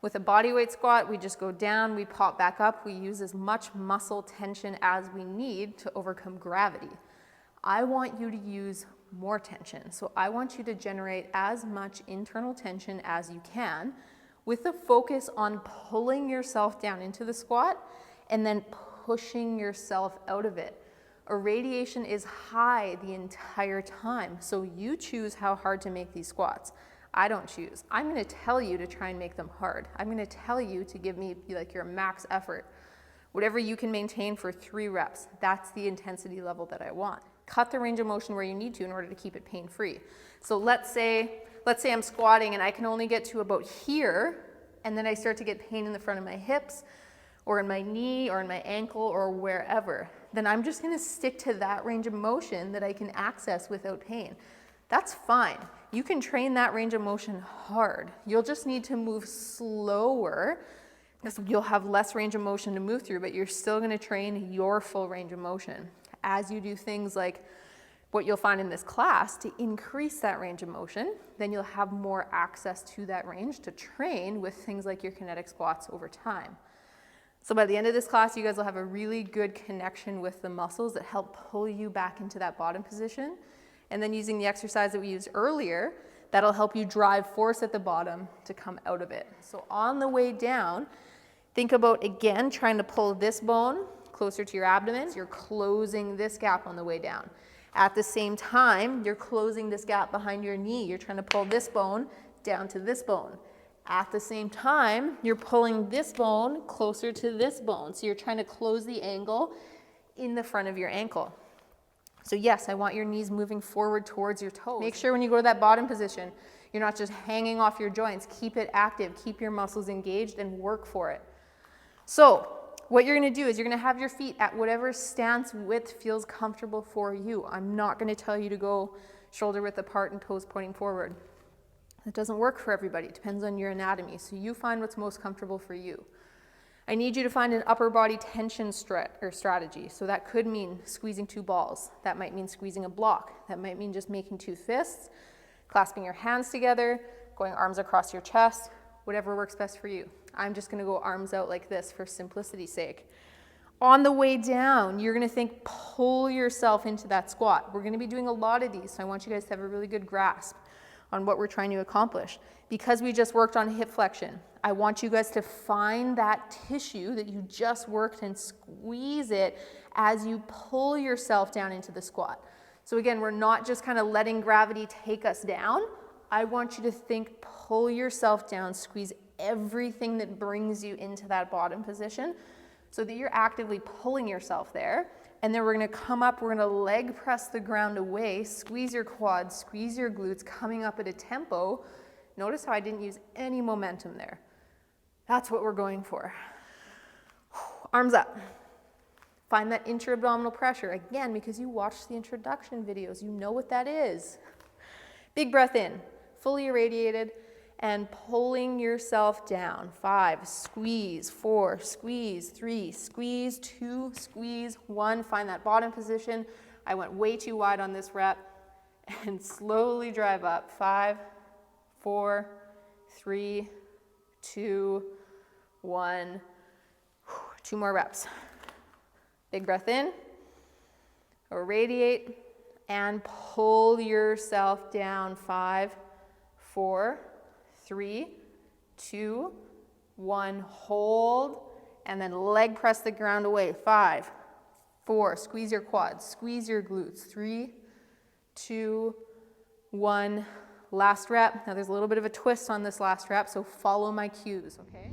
With a bodyweight squat, we just go down, we pop back up, we use as much muscle tension as we need to overcome gravity. I want you to use more tension. So I want you to generate as much internal tension as you can with the focus on pulling yourself down into the squat and then pushing yourself out of it. Irradiation is high the entire time, so you choose how hard to make these squats. I don't choose. I'm gonna tell you to try and make them hard. I'm gonna tell you to give me like your max effort. Whatever you can maintain for 3 reps, that's the intensity level that I want. Cut the range of motion where you need to in order to keep it pain-free. So let's say I'm squatting and I can only get to about here, and then I start to get pain in the front of my hips, or in my knee, or in my ankle, or wherever. Then I'm just gonna stick to that range of motion that I can access without pain. That's fine. You can train that range of motion hard. You'll just need to move slower because you'll have less range of motion to move through, but you're still gonna train your full range of motion. As you do things like what you'll find in this class to increase that range of motion, then you'll have more access to that range to train with things like your kinetic squats over time. So by the end of this class, you guys will have a really good connection with the muscles that help pull you back into that bottom position. And then using the exercise that we used earlier, that'll help you drive force at the bottom to come out of it. So on the way down, think about, again, trying to pull this bone closer to your abdomen. You're closing this gap on the way down. At the same time, you're closing this gap behind your knee. You're trying to pull this bone down to this bone. At the same time, you're pulling this bone closer to this bone. So you're trying to close the angle in the front of your ankle. So yes, I want your knees moving forward towards your toes. Make sure when you go to that bottom position, you're not just hanging off your joints. Keep it active, keep your muscles engaged, and work for it. So what you're gonna do is you're gonna have your feet at whatever stance width feels comfortable for you. I'm not gonna tell you to go shoulder width apart and toes pointing forward. That doesn't work for everybody. It depends on your anatomy. So you find what's most comfortable for you. I need you to find an upper body tension strategy. So that could mean squeezing 2 balls. That might mean squeezing a block. That might mean just making 2 fists, clasping your hands together, going arms across your chest, whatever works best for you. I'm just gonna go arms out like this for simplicity's sake. On the way down, you're gonna think, pull yourself into that squat. We're gonna be doing a lot of these, so I want you guys to have a really good grasp on what we're trying to accomplish. Because we just worked on hip flexion, I want you guys to find that tissue that you just worked and squeeze it as you pull yourself down into the squat. So again, we're not just kind of letting gravity take us down. I want you to think, pull yourself down, squeeze everything that brings you into that bottom position so that you're actively pulling yourself there. And then we're gonna come up, we're gonna leg press the ground away, squeeze your quads, squeeze your glutes, coming up at a tempo. Notice how I didn't use any momentum there. That's what we're going for. Arms up. Find that intra-abdominal pressure. Again, because you watched the introduction videos, you know what that is. Big breath in, fully irradiated, and pulling yourself down. 5, squeeze. 4, squeeze. 3, squeeze. 2, squeeze. 1, find that bottom position. I went way too wide on this rep. And slowly drive up. 5, 4, 3, 2, 1. 2 more reps. Big breath in. Irradiate. And pull yourself down. 5, 4, 3, 2, 1, hold, and then leg press the ground away. 5, 4, squeeze your quads, squeeze your glutes. 3, 2, 1, last rep. Now there's a little bit of a twist on this last rep, so follow my cues, okay?